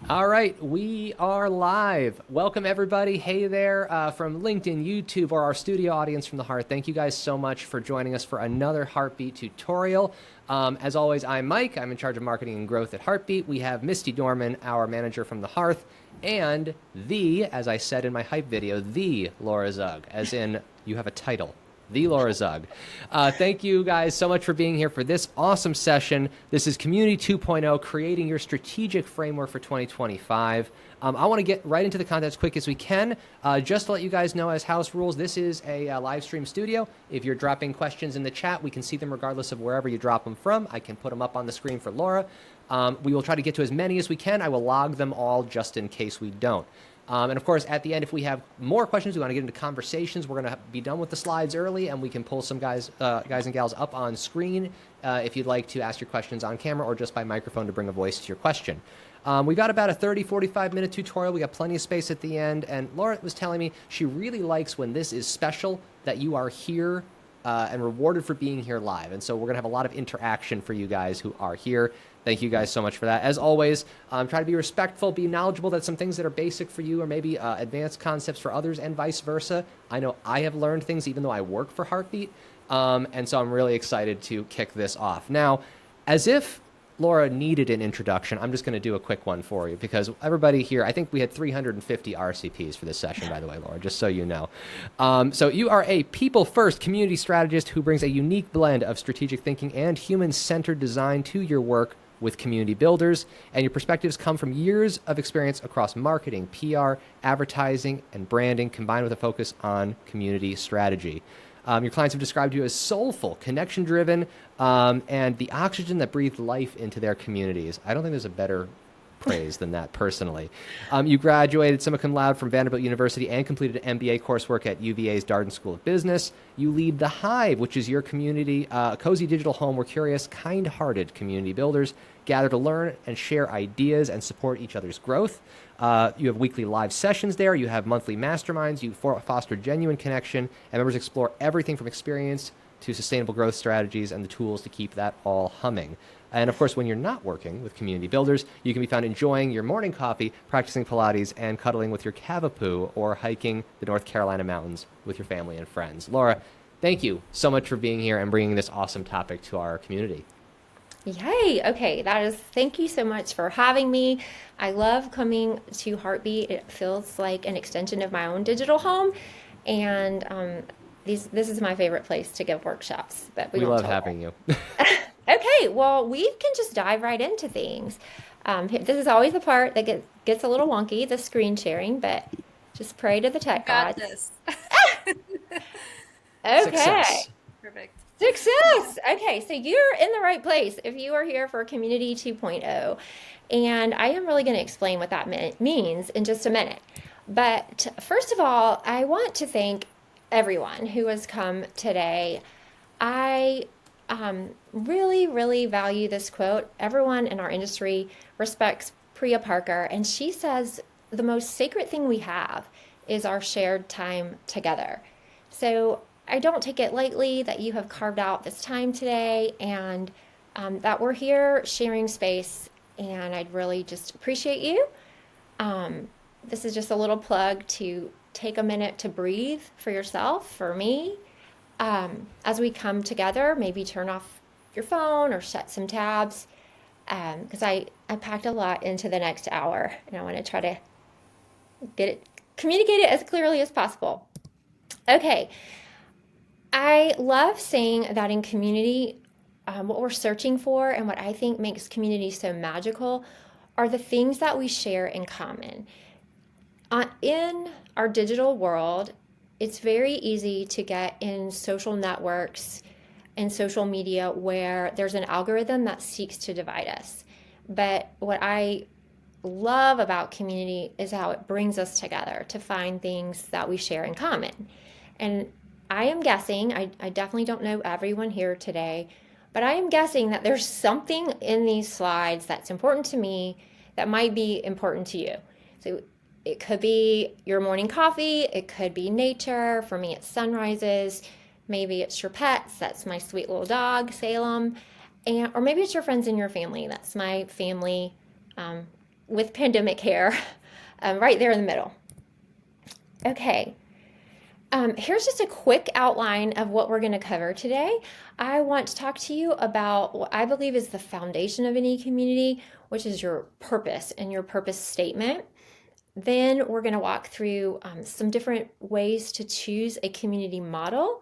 All right, we are live. Welcome, everybody. Hey there from LinkedIn, YouTube, or our studio audience from the Heart. Thank you guys so much for joining us for another Heartbeat tutorial. As always, I'm Mike. I'm in charge of marketing and growth at Heartbeat. We have Misty Dorman, our manager from the Hearth, and as I said in my hype video, the Laura Zug, as in you have a title. The Laura Zug. Thank you guys so much for being here for this awesome session. This is Community 2.0, creating your strategic framework for 2025. I want to get right into the content as quick as we can. Just to let you guys know, as house rules, this is a live stream studio. If you're dropping questions in the chat, we can see them regardless of wherever you drop them from. I can put them up on the screen for Laura. We will try to get to as many as we can. I will log them all just in case we don't. And of course, at the end, if we have more questions, we want to get into conversations. We're going to be done with the slides early, and we can pull some guys and gals up on screen if you'd like to ask your questions on camera or just by microphone to bring a voice to your question. We've got about a 30, 45-minute tutorial. We got plenty of space at the end. And Laura was telling me she really likes when this is special, that you are here and rewarded for being here live. And so we're going to have a lot of interaction for you guys who are here. Thank you guys so much for that. As always, try to be respectful, be knowledgeable that some things that are basic for you or maybe advanced concepts for others and vice versa. I know I have learned things even though I work for Heartbeat. And so I'm really excited to kick this off. Now, as if Laura needed an introduction, I'm just going to do a quick one for you because everybody here, I think we had 350 RCPs for this session, by the way, Laura, just so you know. So you are a people-first community strategist who brings a unique blend of strategic thinking and human-centered design to your work with community builders, and your perspectives come from years of experience across marketing, PR, advertising, and branding, combined with a focus on community strategy. Your clients have described you as soulful, connection-driven, and the oxygen that breathed life into their communities. I don't think there's a better praise than that, personally. You graduated summa cum laude from Vanderbilt University and completed MBA coursework at UVA's Darden School of Business. You lead the Hive, which is your community, cozy digital home where curious, kind-hearted community builders gather to learn and share ideas and support each other's growth. You have weekly live sessions there. You have monthly masterminds. You foster genuine connection, and members explore everything from experience to sustainable growth strategies and the tools to keep that all humming. And of course, when you're not working with community builders, you can be found enjoying your morning coffee, practicing Pilates, and cuddling with your cavapoo, or hiking the North Carolina mountains with your family and friends. Laura, thank you so much for being here and bringing this awesome topic to our community. Yay. Okay. Thank you so much for having me. I love coming to Heartbeat. It feels like an extension of my own digital home. And this is my favorite place to give workshops, but we We don't love tell having you. Okay, well, we can just dive right into things. This is always the part that gets a little wonky, the screen sharing, but just pray to the You tech got gods. this. Okay, Success. Perfect. success. Okay, so you're in the right place if you are here for Community 2.0. And I am really going to explain what that means in just a minute. But first of all, I want to thank everyone who has come today. I really, really value this quote. Everyone in our industry respects Priya Parker, and she says the most sacred thing we have is our shared time together. So I don't take it lightly that you have carved out this time today and that we're here sharing space, and I'd really just appreciate you. This is just a little plug to take a minute to breathe for yourself, for me. As we come together, maybe turn off your phone or shut some tabs, because I packed a lot into the next hour, and I want to try to communicate it as clearly as possible. Okay, I love saying that in community, what we're searching for and what I think makes community so magical are the things that we share in common. In our digital world, it's very easy to get in social networks and social media where there's an algorithm that seeks to divide us. But what I love about community is how it brings us together to find things that we share in common. And I am guessing, I definitely don't know everyone here today, but I am guessing that there's something in these slides that's important to me that might be important to you. So it could be your morning coffee, it could be nature. For me, it's sunrises. Maybe it's your pets. That's my sweet little dog, Salem. Or maybe it's your friends and your family. That's my family with pandemic hair, right there in the middle. Okay, here's just a quick outline of what we're going to cover today. I want to talk to you about what I believe is the foundation of any community, which is your purpose and your purpose statement. Then we're going to walk through some different ways to choose a community model.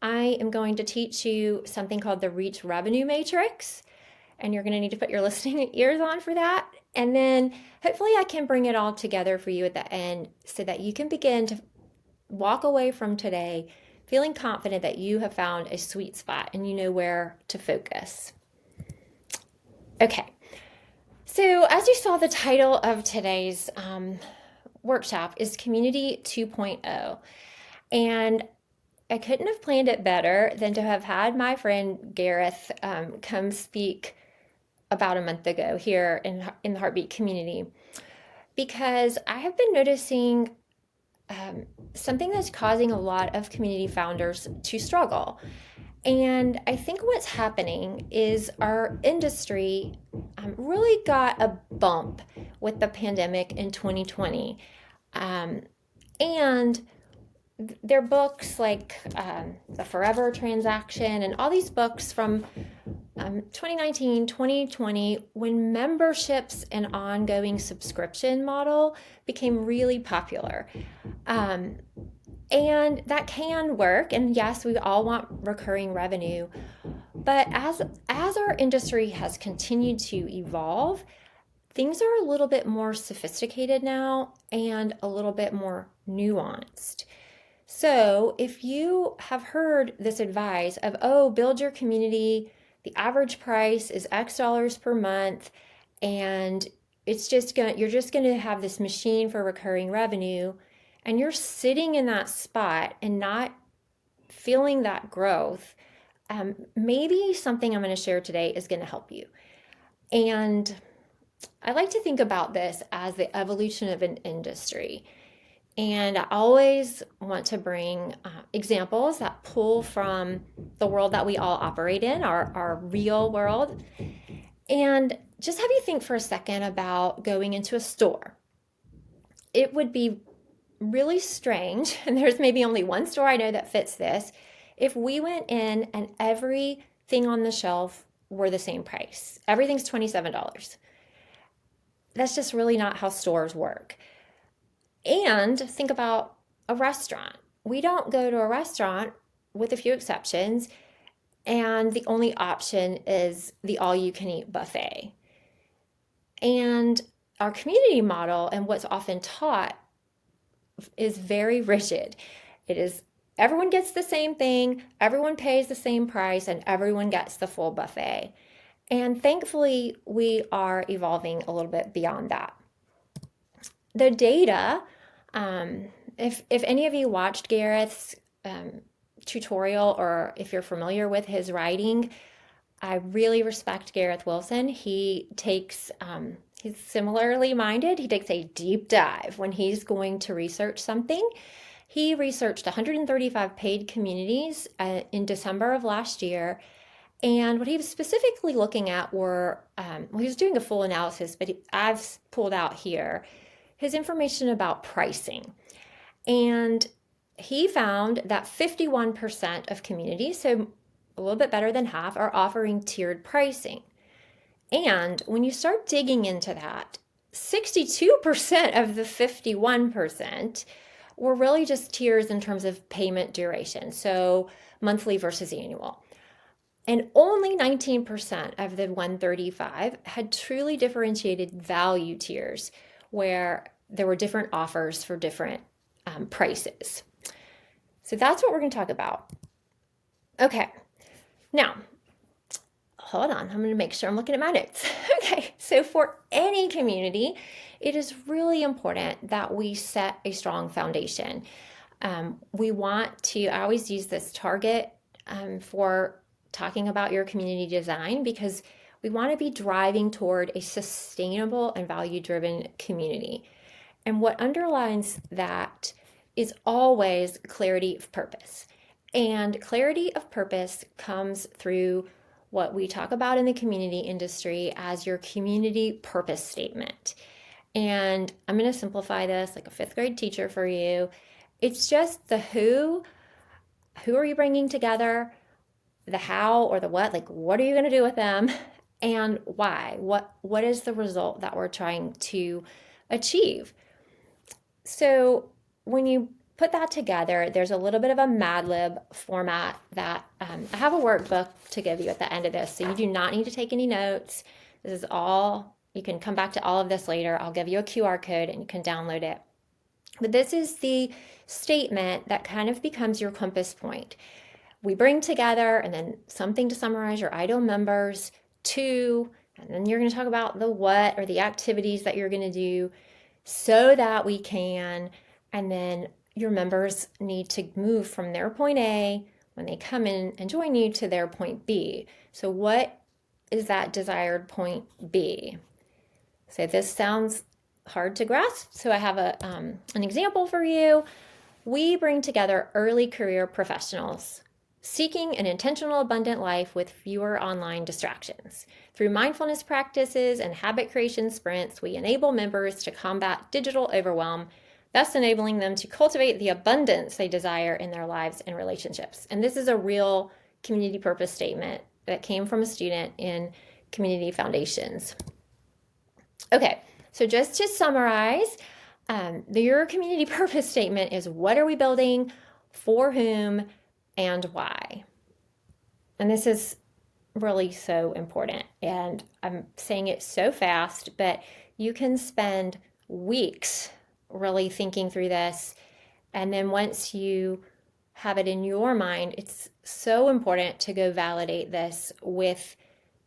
I am going to teach you something called the Reach Revenue Matrix, and you're going to need to put your listening ears on for that. And then hopefully I can bring it all together for you at the end so that you can begin to walk away from today feeling confident that you have found a sweet spot and you know where to focus. Okay, so as you saw, the title of today's workshop is Community 2.0. And I couldn't have planned it better than to have had my friend Gareth come speak about a month ago here in the Heartbeat community, because I have been noticing something that's causing a lot of community founders to struggle. And I think what's happening is our industry really got a bump with the pandemic in 2020. And there are books like The Forever Transaction and all these books from 2019, 2020, when memberships and ongoing subscription model became really popular. And that can work. And yes, we all want recurring revenue. But as our industry has continued to evolve, things are a little bit more sophisticated now and a little bit more nuanced. So if you have heard this advice of, oh, build your community, the average price is X dollars per month, and you're just gonna have this machine for recurring revenue, and you're sitting in that spot and not feeling that growth, maybe something I'm gonna share today is gonna help you. And I like to think about this as the evolution of an industry. And I always want to bring examples that pull from the world that we all operate in, our real world. And just have you think for a second about going into a store. It would be really strange, and there's maybe only one store I know that fits this, if we went in and everything on the shelf were the same price. Everything's $27. That's just really not how stores work. And think about a restaurant. We don't go to a restaurant, with a few exceptions, and the only option is the all-you-can-eat buffet. And our community model and what's often taught is very rigid. It is everyone gets the same thing, everyone pays the same price, and everyone gets the full buffet. And thankfully, we are evolving a little bit beyond that. The data, if any of you watched Gareth's tutorial, or if you're familiar with his writing, I really respect Gareth Wilson. He takes, he's similarly minded. He takes a deep dive when he's going to research something. He researched 135 paid communities in December of last year. And what he was specifically looking at were, he was doing a full analysis, but I've pulled out here his information about pricing. And he found that 51% of communities, so a little bit better than half, are offering tiered pricing. And when you start digging into that, 62% of the 51% were really just tiers in terms of payment duration, so monthly versus annual. And only 19% of the 135 had truly differentiated value tiers, where there were different offers for different prices. So that's what we're going to talk about. Okay, now, hold on, I'm going to make sure I'm looking at my notes. Okay, so for any community, it is really important that we set a strong foundation. We want to, I always use this target for talking about your community design, because we want to be driving toward a sustainable and value-driven community. And what underlines that is always clarity of purpose. And clarity of purpose comes through what we talk about in the community industry as your community purpose statement. And I'm going to simplify this like a fifth grade teacher for you. It's just the who. Who are you bringing together? The how or the what, like what are you going to do with them, and why? What is the result that we're trying to achieve? So when you put that together, there's a little bit of a Mad Lib format that I have a workbook to give you at the end of this. So you do not need to take any notes. This is all, you can come back to all of this later. I'll give you a QR code and you can download it. But this is the statement that kind of becomes your compass point. We bring together, and then something to summarize your ideal members, two, and then you're going to talk about the what or the activities that you're going to do so that we can, and then your members need to move from their point A when they come in and join you to their point B. So what is that desired point B? So this sounds hard to grasp, so I have an example for you. We bring together early career professionals seeking an intentional, abundant life with fewer online distractions. Through mindfulness practices and habit creation sprints, we enable members to combat digital overwhelm, thus enabling them to cultivate the abundance they desire in their lives and relationships. And this is a real community purpose statement that came from a student in Community Foundations. Okay, so just to summarize, your community purpose statement is what are we building, for whom, and why. And this is really so important. And I'm saying it so fast, but you can spend weeks really thinking through this. And then once you have it in your mind, it's so important to go validate this with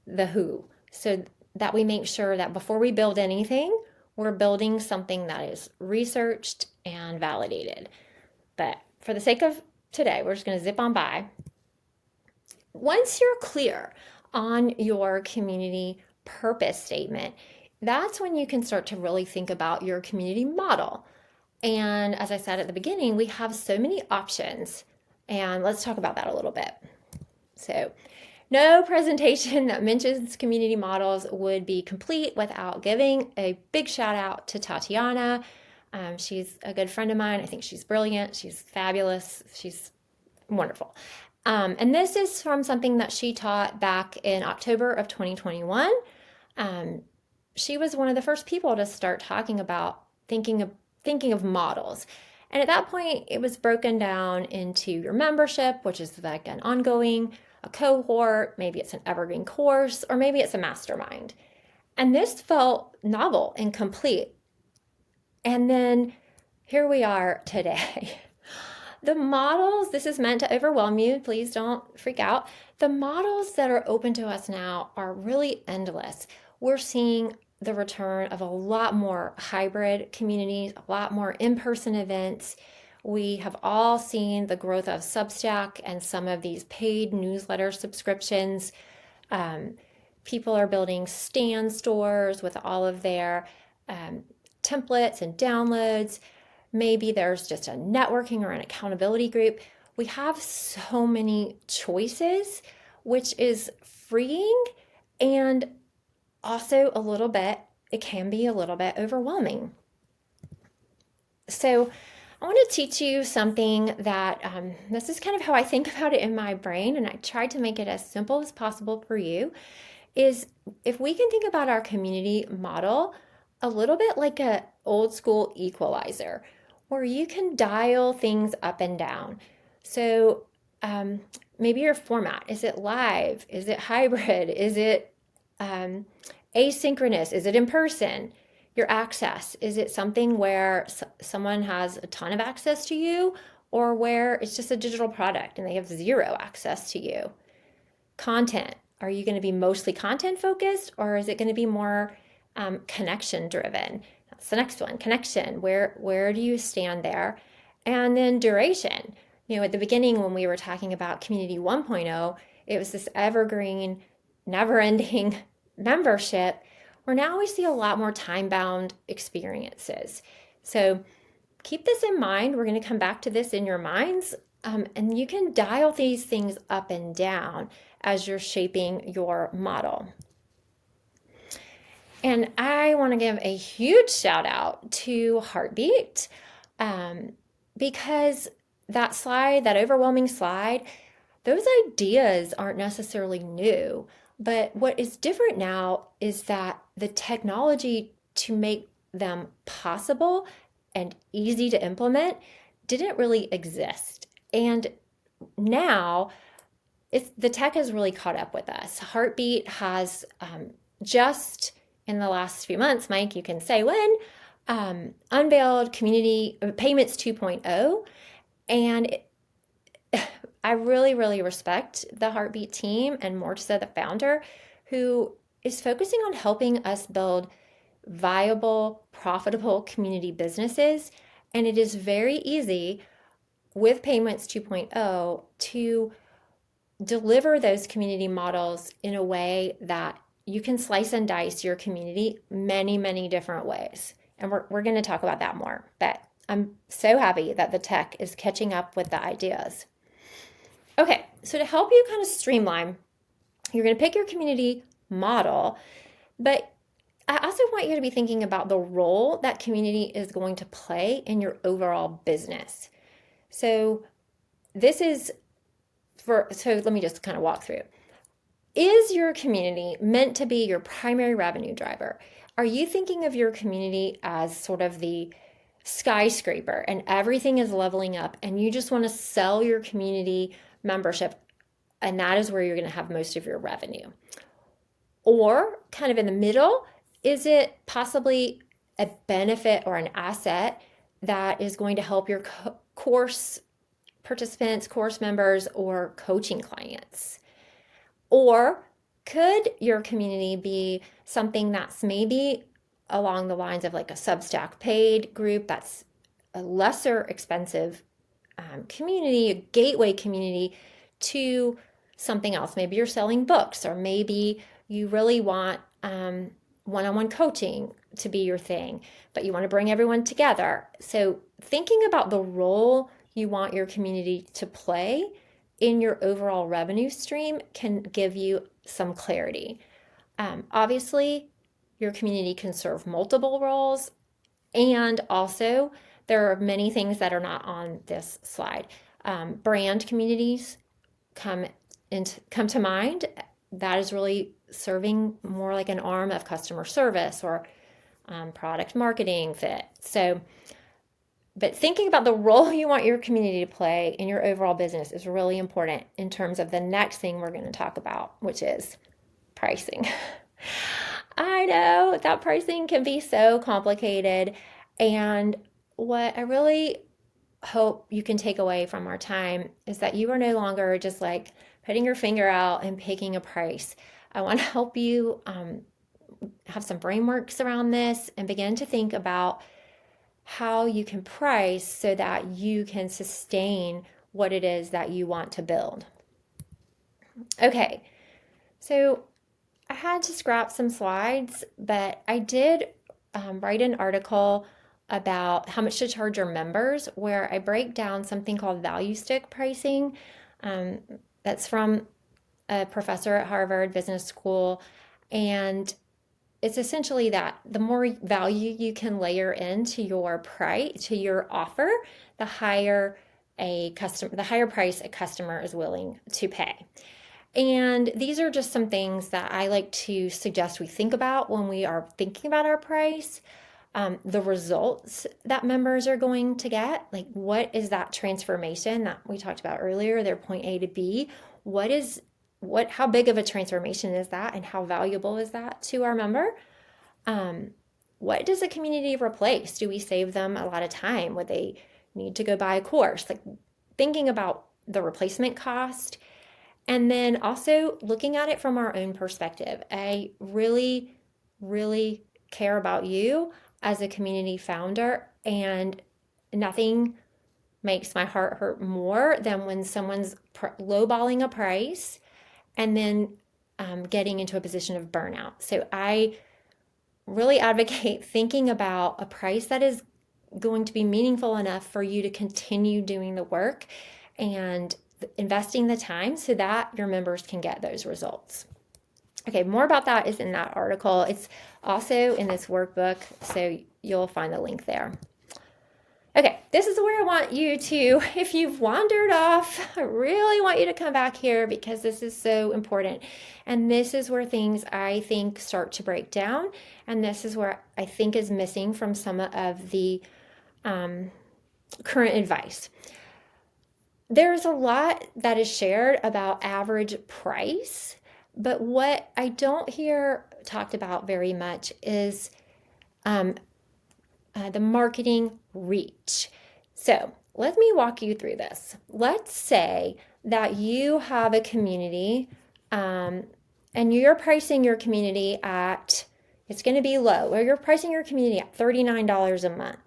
the who, so that we make sure that before we build anything, we're building something that is researched and validated. But for the sake of today, we're just going to zip on by. Once you're clear on your community purpose statement, that's when you can start to really think about your community model. And as I said at the beginning, we have so many options. And let's talk about that a little bit. So, no presentation that mentions community models would be complete without giving a big shout out to Tatiana. She's a good friend of mine. I think she's brilliant. She's fabulous. She's wonderful. And this is from something that she taught back in October of 2021. She was one of the first people to start talking about thinking of models. And at that point, it was broken down into your membership, which is like an ongoing, a cohort, maybe it's an evergreen course, or maybe it's a mastermind. And this felt novel and complete. And then here we are today. The models, this is meant to overwhelm you. Please don't freak out. The models that are open to us now are really endless. We're seeing the return of a lot more hybrid communities, a lot more in-person events. We have all seen the growth of Substack and some of these paid newsletter subscriptions. People are building stand stores with all of their templates and downloads. Maybe there's just a networking or an accountability group. We have so many choices, which is freeing, and also it can be a little bit overwhelming. So I want to teach you something that this is kind of how I think about it in my brain, and I tried to make it as simple as possible for you, is if we can think about our community model a little bit like an old school equalizer, where you can dial things up and down. So maybe your format, is it live? Is it hybrid? Is it asynchronous? Is it in person? Your access, is it something where someone has a ton of access to you, or where it's just a digital product and they have zero access to you? Content, are you going to be mostly content focused, or is it going to be more connection driven? That's the next one, connection. Where do you stand there? And then duration. At the beginning when we were talking about Community 1.0, it was this evergreen, never-ending membership, where now we see a lot more time-bound experiences. So keep this in mind. We're going to come back to this in your minds, and you can dial these things up and down as you're shaping your model. And I want to give a huge shout out to Heartbeat, um, because that slide, that overwhelming slide, those ideas aren't necessarily new. But what is different now is that the technology to make them possible and easy to implement didn't really exist. And now the tech has really caught up with us. Heartbeat has just in the last few months, Mike, you can say when, unveiled community payments 2.0. And I really, really respect the Heartbeat team and more so the founder who is focusing on helping us build viable, profitable community businesses. And it is very easy with Payments 2.0 to deliver those community models in a way that you can slice and dice your community many, many different ways. And we're going to talk about that more. But I'm so happy that the tech is catching up with the ideas. Okay, so to help you kind of streamline, you're going to pick your community model, but I also want you to be thinking about the role that community is going to play in your overall business. So this is so let me just kind of walk through. Is your community meant to be your primary revenue driver? Are you thinking of your community as sort of the skyscraper and everything is leveling up and you just want to sell your community membership and that is where you're going to have most of your revenue? Or kind of in the middle, is it possibly a benefit or an asset that is going to help your course participants, course members, or coaching clients? Or could your community be something that's maybe along the lines of like a Substack paid group that's a lesser expensive community, a gateway community to something else? Maybe you're selling books, or maybe you really want one-on-one coaching to be your thing, but you want to bring everyone together. So thinking about the role you want your community to play in your overall revenue stream can give you some clarity. Obviously, your community can serve multiple roles, and also there are many things that are not on this slide. Brand communities come to mind. That is really serving more like an arm of customer service or product marketing fit. So, but thinking about the role you want your community to play in your overall business is really important in terms of the next thing we're going to talk about, which is pricing. I know that pricing can be so complicated. And what I really hope you can take away from our time is that you are no longer just like putting your finger out and picking a price. I want to help you have some frameworks around this and begin to think about how you can price so that you can sustain what it is that you want to build. Okay, so I had to scrap some slides, but I did write an article about how much to charge your members, where I break down something called value stick pricing. That's from a professor at Harvard Business School. And it's essentially that the more value you can layer into your price, to your offer, the higher the higher price a customer is willing to pay. And these are just some things that I like to suggest we think about when we are thinking about our price. The results that members are going to get, like what is that transformation that we talked about earlier, their point A to B? How big of a transformation is that, and how valuable is that to our member? What does the community replace? Do we save them a lot of time? Would they need to go buy a course? Like thinking about the replacement cost. And then also looking at it from our own perspective. I really, really care about you as a community founder, and nothing makes my heart hurt more than when someone's lowballing a price and then getting into a position of burnout. So I really advocate thinking about a price that is going to be meaningful enough for you to continue doing the work and investing the time so that your members can get those results. Okay, more about that is in that article. It's also in this workbook, so you'll find the link there. Okay, this is where I want you to, if you've wandered off, I really want you to come back here because this is so important. And this is where things I think start to break down. And this is where I think is missing from some of the current advice. There's a lot that is shared about average price, but what I don't hear talked about very much is the marketing reach. So let me walk you through this. Let's say that you have a community and you're pricing your community at, it's going to be low, or you're pricing your community at $39 a month.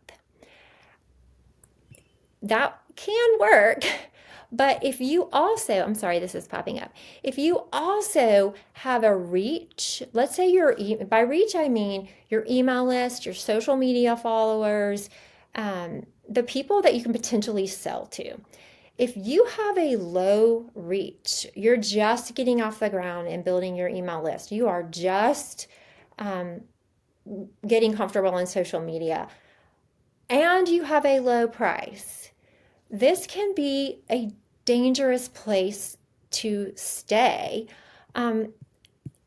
That can work. But if you also, I'm sorry, this is popping up. If you also have a reach, let's say by reach, I mean your email list, your social media followers, the people that you can potentially sell to. If you have a low reach, you're just getting off the ground and building your email list. You are just getting comfortable on social media and you have a low price. This can be a dangerous place to stay. I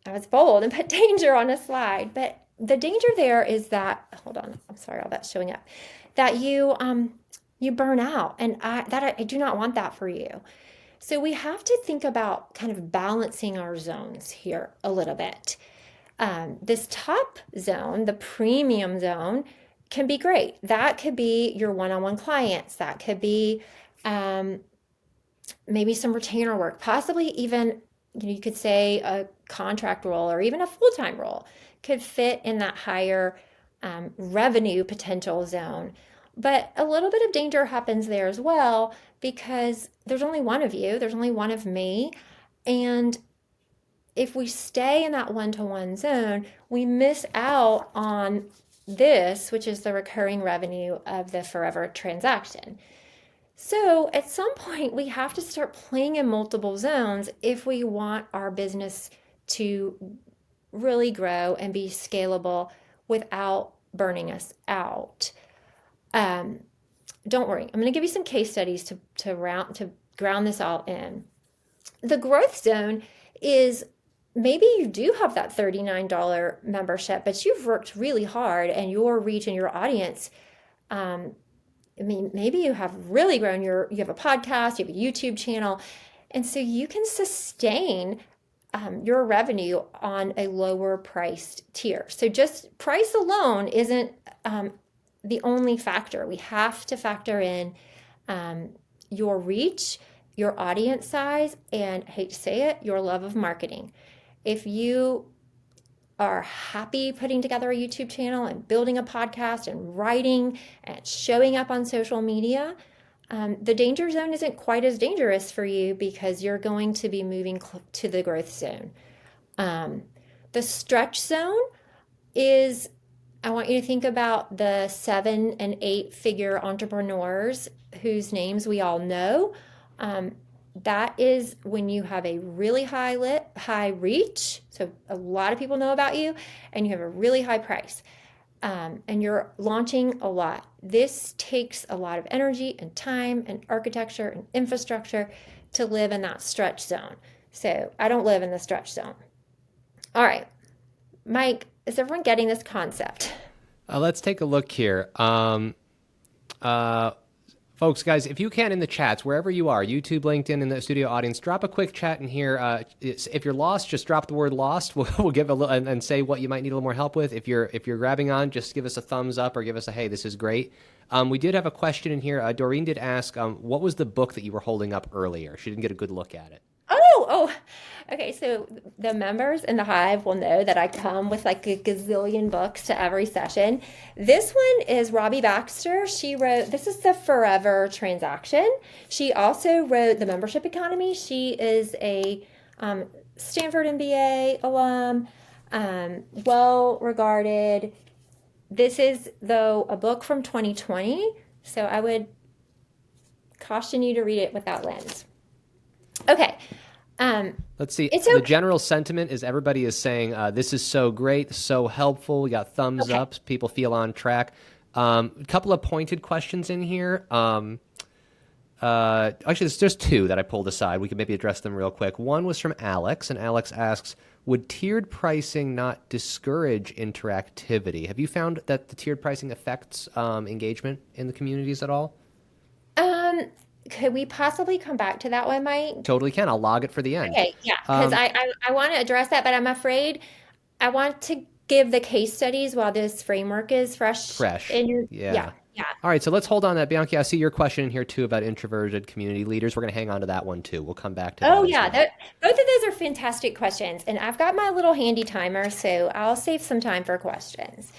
was bold and put danger on a slide, but the danger there is that, hold on, I'm sorry, all that's showing up, that you burn out, and I do not want that for you. So we have to think about kind of balancing our zones here a little bit. This top zone, the premium zone, can be great. That could be your one-on-one clients. That could be maybe some retainer work, possibly even, you could say a contract role or even a full-time role could fit in that higher revenue potential zone. But a little bit of danger happens there as well because there's only one of you, there's only one of me. And if we stay in that one-to-one zone, we miss out on this, which is the recurring revenue of the forever transaction. So at some point, we have to start playing in multiple zones if we want our business to really grow and be scalable without burning us out. Don't worry, I'm going to give you some case studies to ground this all in. The growth zone is maybe you do have that $39 membership, but you've worked really hard and your reach and your audience, maybe you have really grown you have a podcast, you have a YouTube channel, and so you can sustain your revenue on a lower priced tier. So just price alone isn't the only factor. We have to factor in your reach, your audience size, and I hate to say it, your love of marketing. If you are happy putting together a YouTube channel and building a podcast and writing and showing up on social media, the danger zone isn't quite as dangerous for you because you're going to be moving to the growth zone. The stretch zone is, I want you to think about the 7 and 8 figure entrepreneurs whose names we all know. That is when you have a really high reach, so a lot of people know about you, and you have a really high price, and you're launching a lot. This takes a lot of energy and time and architecture and infrastructure to live in that stretch zone. So I don't live in the stretch zone. All right, Mike, is everyone getting this concept? Let's take a look here. Folks, guys, if you can in the chats, wherever you are, YouTube, LinkedIn, and the studio audience, drop a quick chat in here. If you're lost, just drop the word lost. We'll give a little and say what you might need a little more help with. If you're grabbing on, just give us a thumbs up or give us a, hey, this is great. We did have a question in here. Doreen did ask, what was the book that you were holding up earlier? She didn't get a good look at it. Oh, okay. So the members in the Hive will know that I come with like a gazillion books to every session. This one is Robbie Baxter. She wrote, this is the Forever Transaction. She also wrote The Membership Economy. She is a Stanford MBA alum, well regarded. This is, though, a book from 2020. So I would caution you to read it with that lens. Okay. Um, Let's see. it's The general sentiment is everybody is saying this is so great, so helpful. We got thumbs okay. ups. People feel on track. A couple of pointed questions in here. Actually, there's two that I pulled aside. We could maybe address them real quick. One was from Alex, and Alex asks, would tiered pricing not discourage interactivity? Have you found that the tiered pricing affects engagement in the communities at all? Um, could we possibly come back to that one, Mike? Totally can. I'll log it for the end. Okay, yeah, because Um, I want to address that, but I'm afraid I want to give the case studies while this framework is fresh Fresh. in your, yeah, Yeah. yeah. All right, so let's hold on that. Bianchi, I see your question in here too about introverted community leaders. We're going to hang on to that one too. We'll come back to Oh, that as yeah, well. both of those are fantastic questions, and I've got my little handy timer, so I'll save some time for questions.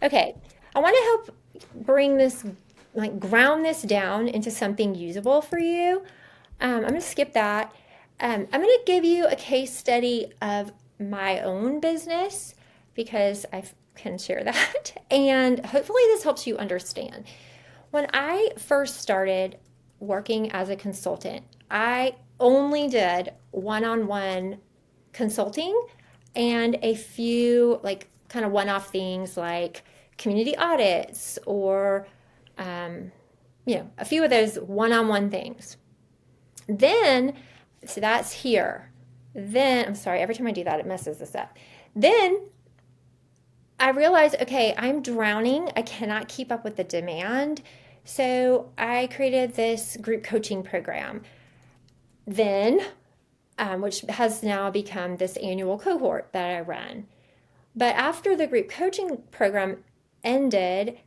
Okay, I want to help bring this, like, ground this down into something usable for you. I'm going to skip that. I'm going to give you a case study of my own business because I can share that. And hopefully, this helps you understand. When I first started working as a consultant, I only did one on one consulting and a few, like, kind of one off things like community audits or, um, a few of those one on one things. Then, so that's here. Then, I'm sorry, every time I do that, it messes this up. Then I realized, okay, I'm drowning. I cannot keep up with the demand. So I created this group coaching program. Then, which has now become this annual cohort that I run. But after the group coaching program ended,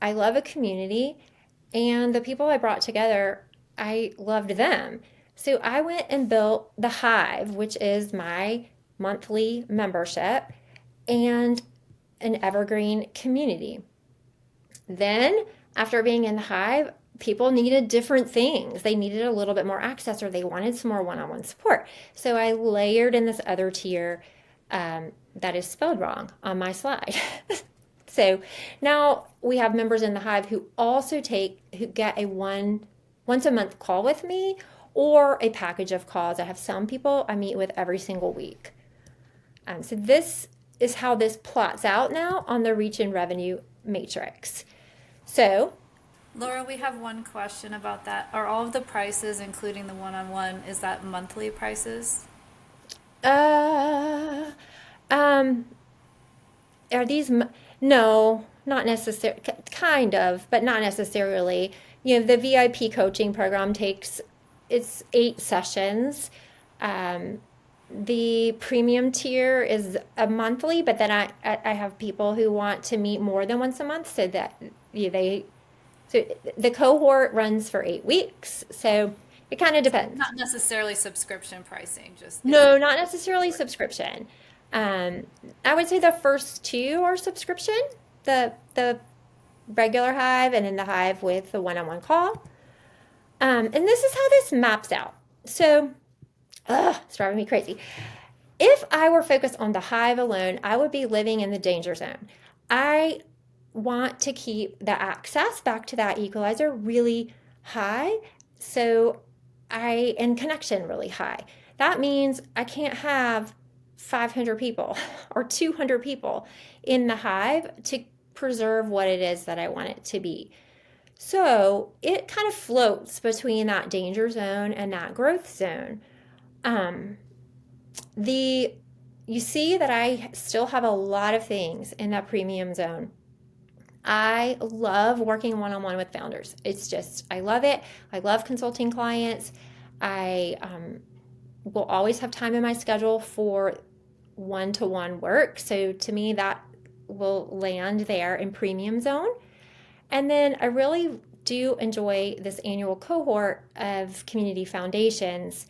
I love a community, and the people I brought together, I loved them. So I went and built the Hive, which is my monthly membership and an evergreen community. Then, after being in the Hive, people needed different things. They needed a little bit more access or they wanted some more one on one support. So I layered in this other tier that is spelled wrong on my slide. So now we have members in the Hive who also who get a once a month call with me or a package of calls. I have some people I meet with every single week. So this is how this plots out now on the reach and revenue matrix. So, Laura, we have one question about that. Are all of the prices, including the one-on-one, is that monthly prices? uh, um, are these, no, not necessarily, kind of, but not necessarily. The VIP coaching program it's 8 sessions. Um, the premium tier is a monthly, but then I have people who want to meet more than once a month, so that so the cohort runs for 8 weeks. So it kind of depends. Not necessarily subscription pricing, just No, not necessarily subscription. Um, I would say the first two are subscription, the regular Hive and then the Hive with the one-on-one call. And this is how this maps out. So, it's driving me crazy. If I were focused on the Hive alone, I would be living in the danger zone. I want to keep the access back to that equalizer really high. So and connection really high. That means I can't have 500 people or 200 people in the Hive to preserve what it is that I want it to be. So it kind of floats between that danger zone and that growth zone. Um, you see that I still have a lot of things in that premium zone. I love working one-on-one with founders. I love it. I love consulting clients. I will always have time in my schedule for one-to-one work. So to me, that will land there in premium zone. And then I really do enjoy this annual cohort of community foundations.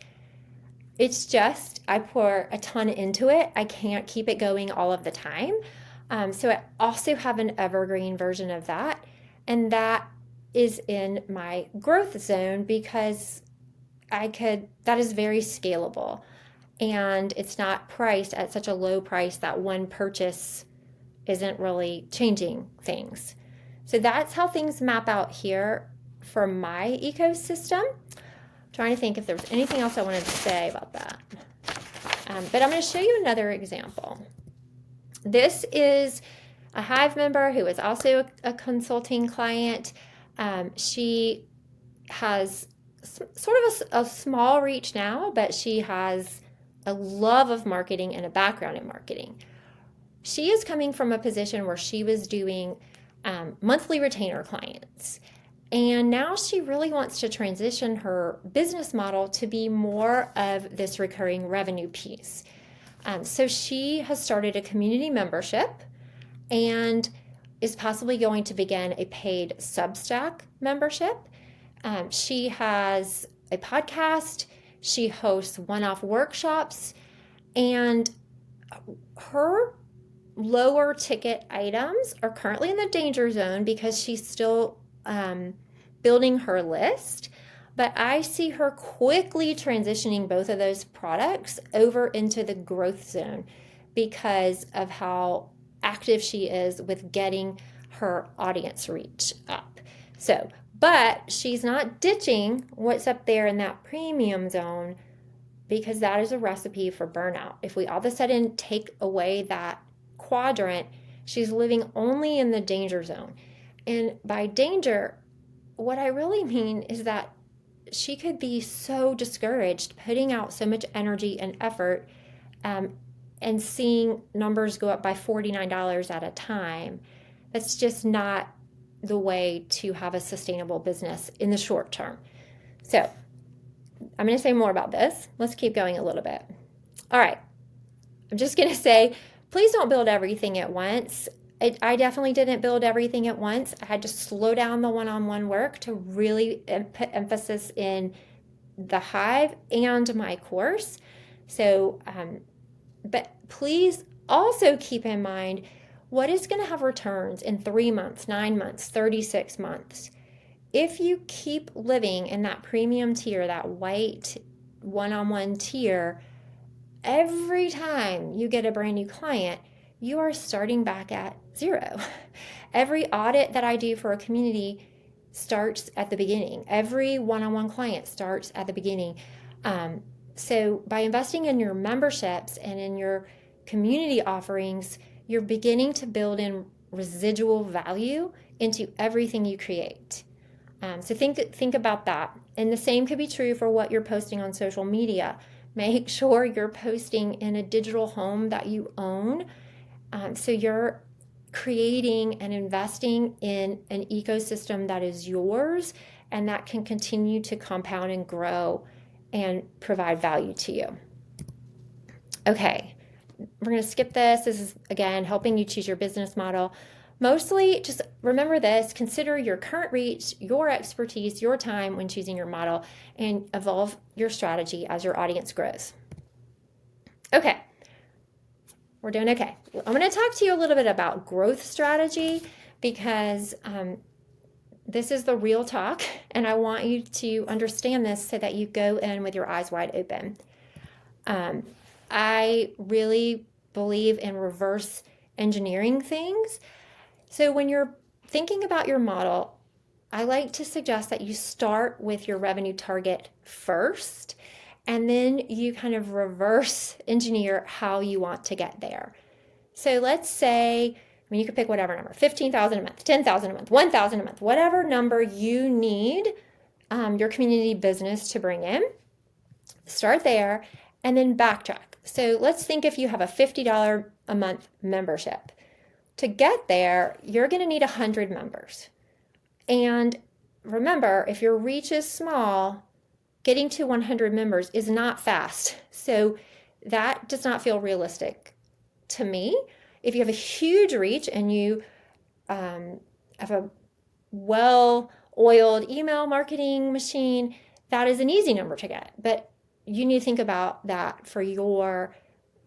It's just, I pour a ton into it. I can't keep it going all of the time. So I also have an evergreen version of that. And that is in my growth zone because that is very scalable. And it's not priced at such a low price that one purchase isn't really changing things. So that's how things map out here for my ecosystem. I'm Trying to think if there was anything else I wanted to say about that. But I'm going to show you another example. This is a Hive member who is also a consulting client. She has sort of a small reach now, but she has a love of marketing and a background in marketing. She is coming from a position where she was doing monthly retainer clients. And now she really wants to transition her business model to be more of this recurring revenue piece. So she has started a community membership and is possibly going to begin a paid Substack membership. She has a podcast. She hosts one-off workshops, and her lower ticket items are currently in the danger zone because she's still building her list. But I see her quickly transitioning both of those products over into the growth zone because of how active she is with getting her audience reach up. So, but she's not ditching what's up there in that premium zone because that is a recipe for burnout. If we all of a sudden take away that quadrant, she's living only in the danger zone. And by danger, what I really mean is that she could be so discouraged putting out so much energy and effort and seeing numbers go up by $49 at a time. That's just not the way to have a sustainable business in the short term. So I'm going to say more about this. Let's keep going a little bit. All right. I'm just going to say, please don't build everything at once. I definitely didn't build everything at once. I had to slow down the one-on-one work to really put emphasis in the Hive and my course. So, but please also keep in mind what is going to have returns in 3 months, 9 months, 36 months. If you keep living in that premium tier, that white one-on-one tier, every time you get a brand new client, you are starting back at zero. Every audit that I do for a community starts at the beginning. Every one-on-one client starts at the beginning. So by investing in your memberships and in your community offerings, you're beginning to build in residual value into everything you create. So think about that. And the same could be true for what you're posting on social media. Make sure you're posting in a digital home that you own. So you're creating and investing in an ecosystem that is yours and that can continue to compound and grow and provide value to you. Okay, we're going to skip this. This is, again, helping you choose your business model. Mostly, just remember this, consider your current reach, your expertise, your time when choosing your model, and evolve your strategy as your audience grows. Okay. We're doing okay. I'm going to talk to you a little bit about growth strategy because this is the real talk, and I want you to understand this so that you go in with your eyes wide open. I really believe in reverse engineering things. So when you're thinking about your model, I like to suggest that you start with your revenue target first, and then you kind of reverse engineer how you want to get there. So let's say, you could pick whatever number, 15,000 a month, 10,000 a month, 1,000 a month, whatever number you need your community business to bring in. Start there and then backtrack. So let's think if you have a $50 a month membership. To get there, you're going to need 100 members. And remember, if your reach is small, getting to 100 members is not fast. So that does not feel realistic to me. If you have a huge reach and you have a well-oiled email marketing machine, that is an easy number to get. But you need to think about that for your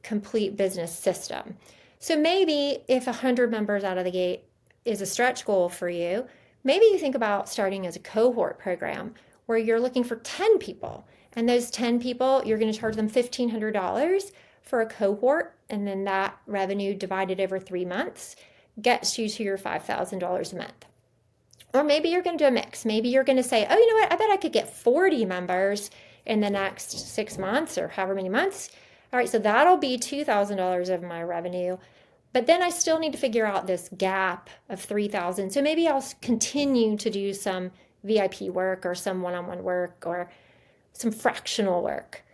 complete business system. So maybe if 100 members out of the gate is a stretch goal for you, maybe you think about starting as a cohort program where you're looking for 10 people. And those 10 people, you're going to charge them $1,500 for a cohort. And then that revenue divided over 3 months gets you to your $5,000 a month. Or maybe you're going to do a mix. Maybe you're going to say, oh, you know what? I bet I could get 40 members in the next 6 months or however many months. All right, so that'll be $2,000 of my revenue. But then I still need to figure out this gap of 3,000. So maybe I'll continue to do some VIP work or some one-on-one work or some fractional work.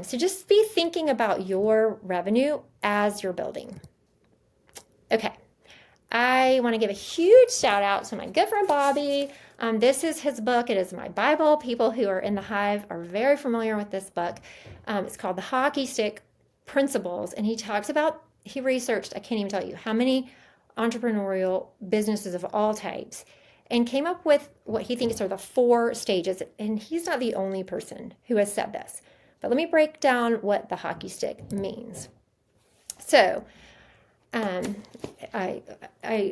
So just be thinking about your revenue as you're building. Okay. I want to give a huge shout out to my good friend Bobby. This is his book. It is my Bible. People who are in the Hive are very familiar with this book. It's called The Hockey Stick Principles. And he talks about, he researched, I can't even tell you how many entrepreneurial businesses of all types and came up with what he thinks are the 4 stages. And he's not the only person who has said this. But let me break down what the hockey stick means. So, I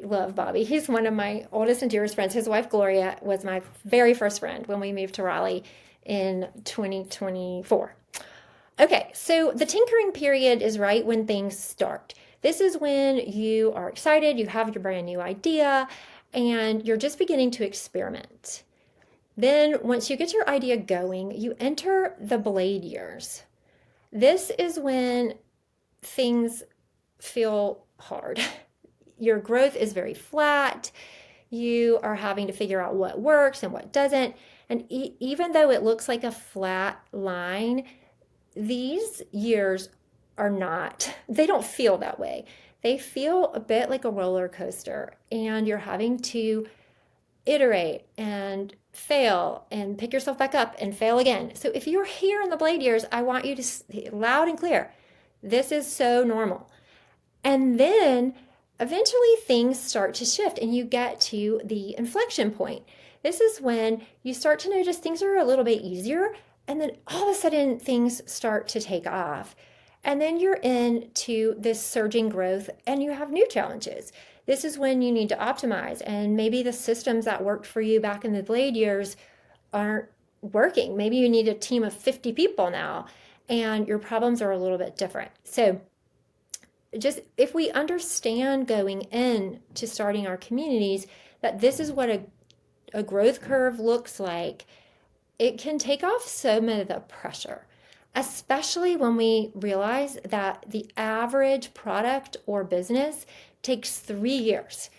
love Bobby. He's one of my oldest and dearest friends. His wife, Gloria, was my very first friend when we moved to Raleigh in 2024. Okay, so the tinkering period is right when things start. This is when you are excited, you have your brand new idea, and you're just beginning to experiment. Then once you get your idea going, you enter the blade years. This is when things feel hard. Your growth is very flat. You are having to figure out what works and what doesn't. And even though it looks like a flat line, these years are not, they don't feel that way. They feel a bit like a roller coaster, and you're having to iterate and fail and pick yourself back up and fail again. So if you're here in the blade years, I want you to say loud and clear, this is so normal. And then eventually things start to shift and you get to the inflection point. This is when you start to notice things are a little bit easier, and then all of a sudden things start to take off. And then you're into this surging growth and you have new challenges. This is when you need to optimize, and maybe the systems that worked for you back in the blade years aren't working. Maybe you need a team of 50 people now and your problems are a little bit different. So just if we understand going in to starting our communities that this is what a growth curve looks like, it can take off some of the pressure, especially when we realize that the average product or business takes 3 years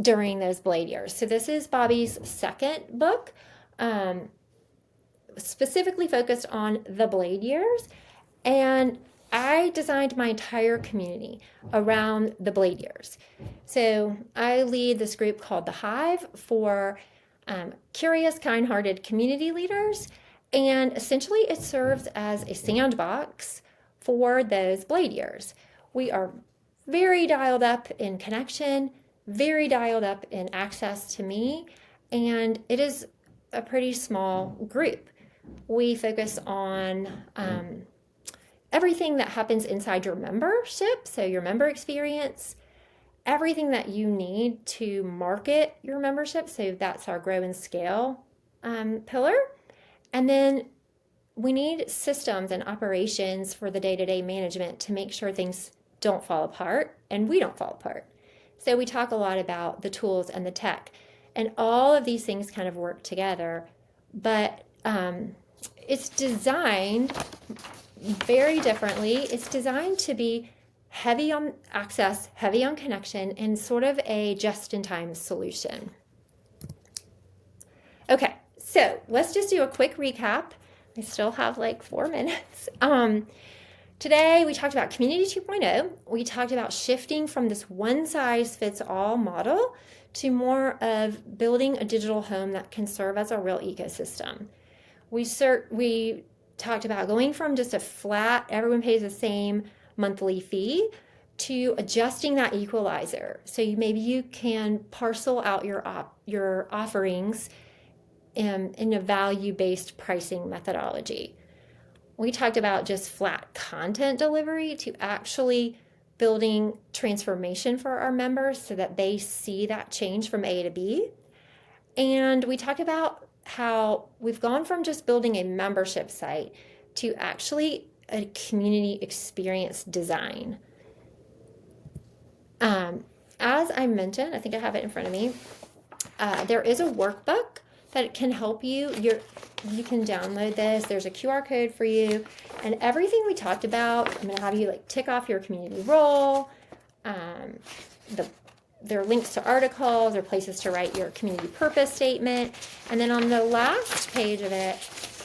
during those blade years. So this is Bobby's second book, specifically focused on the blade years. And I designed my entire community around the blade years. So I lead this group called the Hive for curious, kind-hearted community leaders. And essentially it serves as a sandbox for those blade years. We are very dialed up in connection, very dialed up in access to me, and it is a pretty small group. We focus on everything that happens inside your membership, so your member experience, everything that you need to market your membership, so that's our grow and scale pillar. And then we need systems and operations for the day-to-day management to make sure things don't fall apart and we don't fall apart. So we talk a lot about the tools and the tech, and all of these things kind of work together, but it's designed very differently. It's designed to be heavy on access, heavy on connection, and sort of a just-in-time solution. Okay, so let's just do a quick recap. I still have like 4 minutes. Today we talked about Community 2.0. We talked about shifting from this one-size-fits-all model to more of building a digital home that can serve as a real ecosystem. We talked about going from just a flat, everyone pays the same monthly fee, to adjusting that equalizer. So maybe you can parcel out your offerings in a value-based pricing methodology. We talked about just flat content delivery to actually building transformation for our members so that they see that change from A to B. And we talked about how we've gone from just building a membership site to actually a community experience design. As I mentioned, I think I have it in front of me, there is a workbook that can help you. You can download this. There's a QR code for you. And everything we talked about, I'm going to have you like tick off your community role. There are links to articles or places to write your community purpose statement. And then on the last page of it,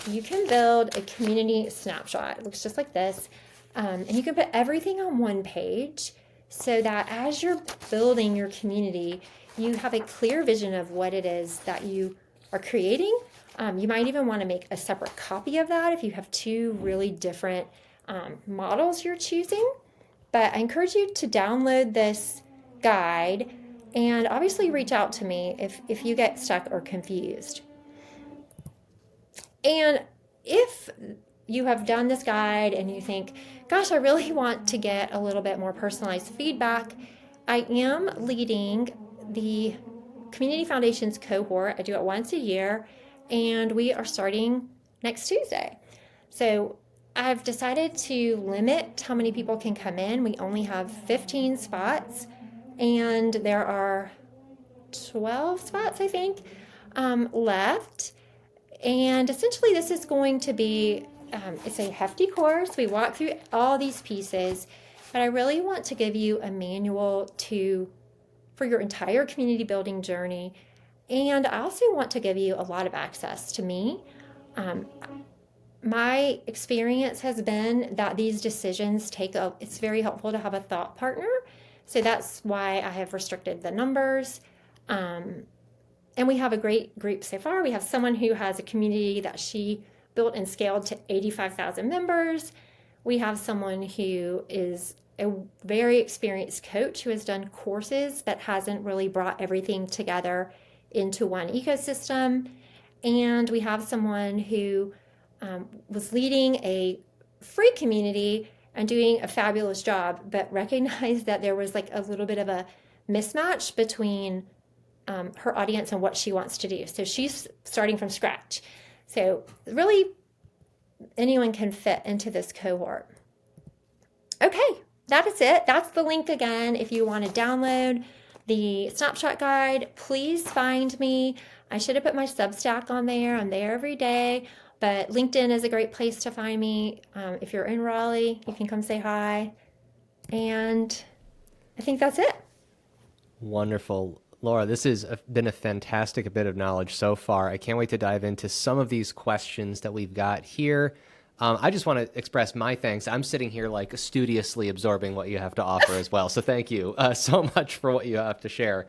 you can build a community snapshot. It looks just like this. And you can put everything on one page so that as you're building your community, you have a clear vision of what it is that you are creating. You might even want to make a separate copy of that if you have two really different models you're choosing. But I encourage you to download this guide and obviously reach out to me if you get stuck or confused. And if you have done this guide and you think, gosh, I really want to get a little bit more personalized feedback, I am leading the Community Foundations cohort. I do it once a year, and we are starting next Tuesday. So I've decided to limit how many people can come in. We only have 15 spots, and there are 12 spots, I think, left. And essentially, this is going to be, it's a hefty course. We walk through all these pieces, but I really want to give you a manual for your entire community building journey. And I also want to give you a lot of access to me. My experience has been that these decisions it's very helpful to have a thought partner. So that's why I have restricted the numbers. And we have a great group so far. We have someone who has a community that she built and scaled to 85,000 members. We have someone who is a very experienced coach who has done courses but hasn't really brought everything together into one ecosystem. And we have someone who was leading a free community and doing a fabulous job, but recognized that there was like a little bit of a mismatch between her audience and what she wants to do. So she's starting from scratch. So really anyone can fit into this cohort. Okay, that is it. That's the link again. If you want to download the snapshot guide, please find me. I should have put my Substack on there. I'm there every day, but LinkedIn is a great place to find me. If you're in Raleigh, you can come say hi. And I think that's it. Wonderful. Laura, this has been a fantastic bit of knowledge so far. I can't wait to dive into some of these questions that we've got here. I just want to express my thanks. I'm sitting here like studiously absorbing what you have to offer as well. So thank you so much for what you have to share.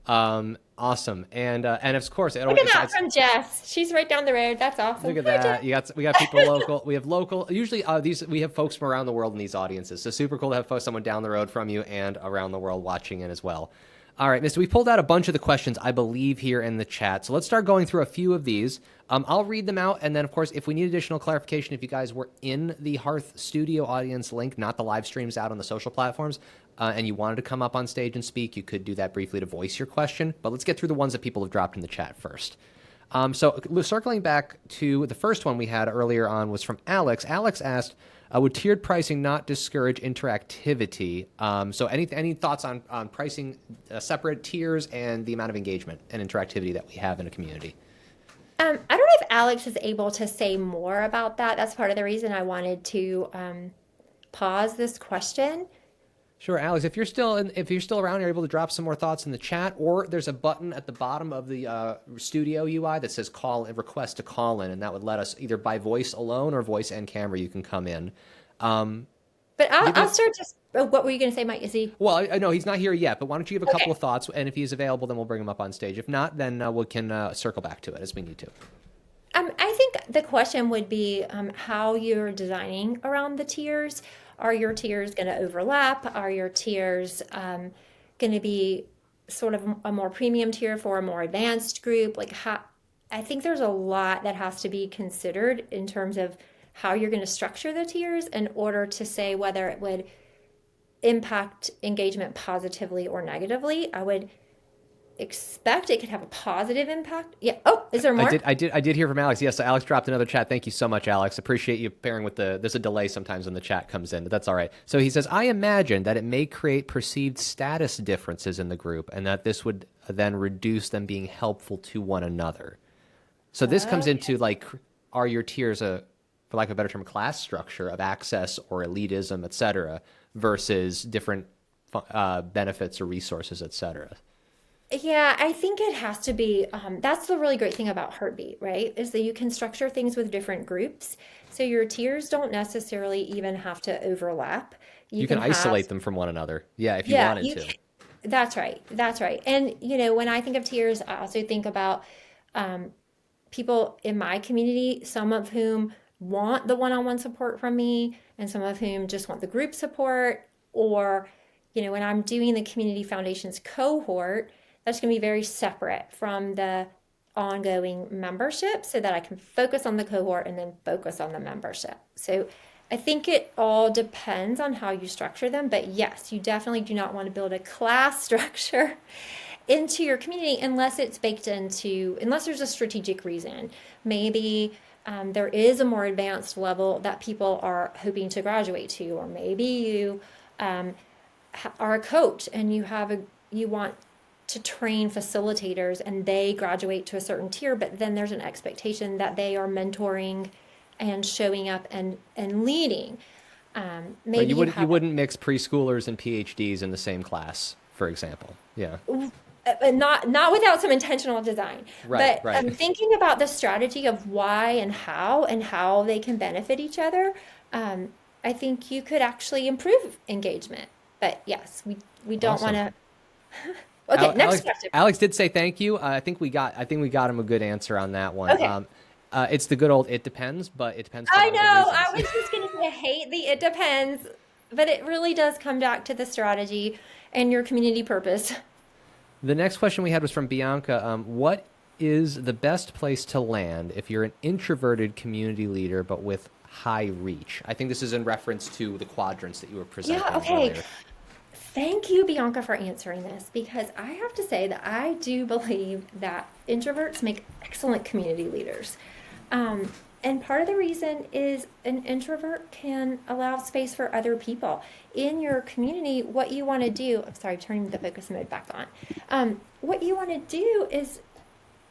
Awesome. And of course, look at that from Jess. She's right down the road. That's awesome. Look at that. We got people local. We have local. Usually we have folks from around the world in these audiences. So super cool to have someone down the road from you and around the world watching it as well. All right, Mister, we pulled out a bunch of the questions, I believe, here in the chat. So let's start going through a few of these. I'll read them out. And then, of course, if we need additional clarification, if you guys were in the Hearth Studio audience link, not the live streams out on the social platforms, and you wanted to come up on stage and speak, you could do that briefly to voice your question. But let's get through the ones that people have dropped in the chat first. So circling back to the first one we had earlier on was from Alex. Alex asked, would tiered pricing not discourage interactivity? So any thoughts on pricing separate tiers and the amount of engagement and interactivity that we have in a community? I don't know if Alex is able to say more about that. That's part of the reason I wanted to pause this question. Sure, Alex, if you're still around, you're able to drop some more thoughts in the chat, or there's a button at the bottom of the studio UI that says request to call in, and that would let us either by voice alone or voice and camera you can come in. But I'll start just, what were you going to say, Mike? Is he? Well, I know he's not here yet, but why don't you give a couple of thoughts, and if he's available, then we'll bring him up on stage. If not, then we can circle back to it as we need to. I think the question would be how you're designing around the tiers. Are your tiers going to overlap? Are your tiers going to be sort of a more premium tier for a more advanced group? I think there's a lot that has to be considered in terms of how you're going to structure the tiers in order to say whether it would impact engagement positively or negatively. I would expect it could have a positive impact. Yeah. Oh, is there more? I did hear from Alex. Yes, so Alex dropped another chat. Thank you so much, Alex. Appreciate you pairing with there's a delay sometimes when the chat comes in, but that's all right. So he says, I imagine that it may create perceived status differences in the group and that this would then reduce them being helpful to one another. So this comes into like, are your tiers for lack of a better term, class structure of access or elitism, et cetera, versus different benefits or resources, et cetera? Yeah, I think it has to be. That's the really great thing about Heartbeat, right? Is that you can structure things with different groups. So your tiers don't necessarily even have to overlap. You You can can have, isolate them from one another. Yeah, if you yeah, wanted you to. can, that's right. That's right. And, when I think of tiers, I also think about um, people in my community, some of whom want the one-on-one support from me, and some of whom just want the group support. Or, when I'm doing the Community Foundations cohort, that's going to be very separate from the ongoing membership so that I can focus on the cohort and then focus on the membership. So I think it all depends on how you structure them. But yes, you definitely do not want to build a class structure into your community unless there's a strategic reason. Maybe there is a more advanced level that people are hoping to graduate to, or maybe you um, are a coach and you want to train facilitators and they graduate to a certain tier, but then there's an expectation that they are mentoring and showing up and leading. Right. Maybe You you wouldn't you have wouldn't mix preschoolers and PhDs in the same class, for example. Yeah. not without some intentional design, Right, but right. thinking about the strategy of why and how they can benefit each other. um, I think you could actually improve engagement. But yes, we don't want Awesome. to. Okay, next Alex, question. Alex did say thank you. I think we got him a good answer on that one. Okay. It's the good old it depends, but it depends for a I lot of good know. I reasons. was just going to say, I hate the it depends, but it really does come back to the strategy and your community purpose. The next question we had was from Bianca. What is the best place to land if you're an introverted community leader but with high reach? I think this is in reference to the quadrants that you were Yeah, presenting okay. earlier. Thank you, Bianca, for answering this because I have to say that I do believe that introverts make excellent community leaders. Um, and part of the reason is an introvert can allow space for other people. In your community, what you want to do, I'm sorry, turning the focus mode back on. What you want to do is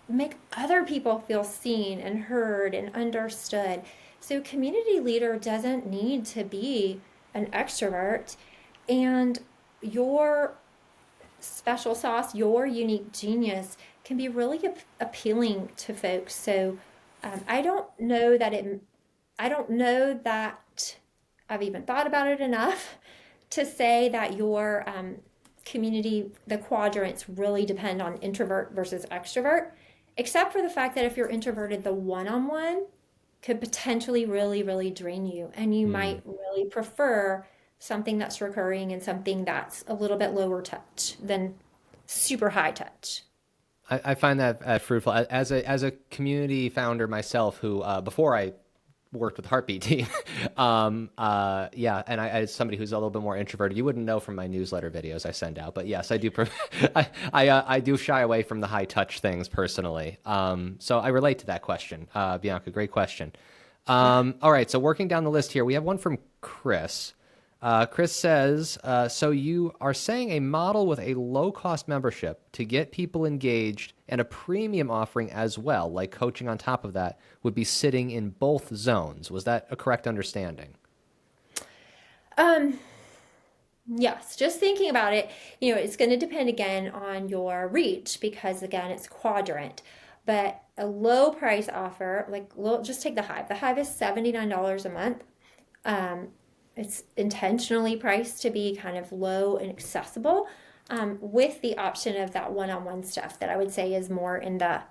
make other people feel seen and heard and understood. So, community leader doesn't need to be an extrovert, and your special sauce, your unique genius can be really appealing to folks. So, I don't know that I've even thought about it enough to say that your community, the quadrants really depend on introvert versus extrovert, except for the fact that if you're introverted, the one on one could potentially really, really drain you. And you Hmm. might really prefer something that's recurring and something that's a little bit lower touch than super high touch. I find that fruitful as a community founder myself, who before I worked with Heartbeat team, yeah, and as somebody who's a little bit more introverted, you wouldn't know from my newsletter videos I send out, but yes, I do. I do shy away from the high touch things personally, so I relate to that question, Bianca. Great question. Yeah. All right, so working down the list here, we have one from Chris. Chris says, so you are saying a model with a low-cost membership to get people engaged and a premium offering as well, like coaching on top of that, would be sitting in both zones. Was that a correct understanding? Um, yes, just thinking about it, it's going to depend again on your reach because again, it's quadrant. But a low price offer, just take the Hive. The Hive is $79 a month. Um, it's intentionally priced to be kind of low and accessible, with the option of that one-on-one stuff that I would say is more in the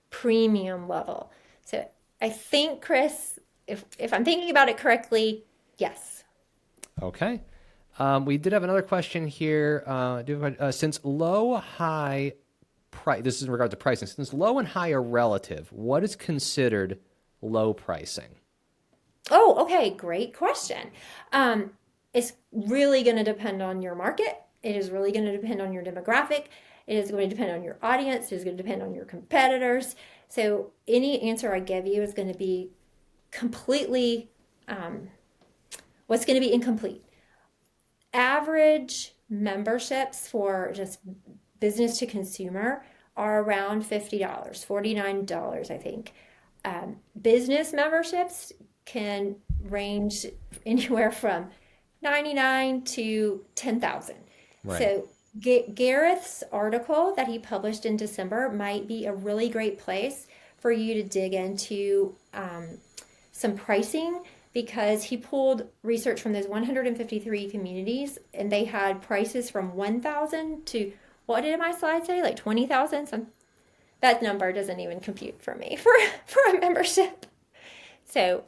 premium level. So I think, Chris, if I'm thinking about it correctly, yes. Okay. We did have another question here. Since low, high price, this is in regard to pricing, since low and high are relative, what is considered low pricing? Oh, okay, great question. Um, it's really going to depend on your market. It is really going to depend on your demographic. It is going to depend on your audience. It is going to depend on your competitors. So any answer I give you is going to be completely, um, what's going to be incomplete. Average memberships for just business to consumer are around $50, $49, I think. Business memberships can range anywhere from 99 to 10,000. Right. So Gareth's article that he published in December might be a really great place for you to dig into some pricing, because he pulled research from those 153 communities, and they had prices from 1,000 to, what did my slide say? Like 20,000? That number doesn't even compute for me for a membership. So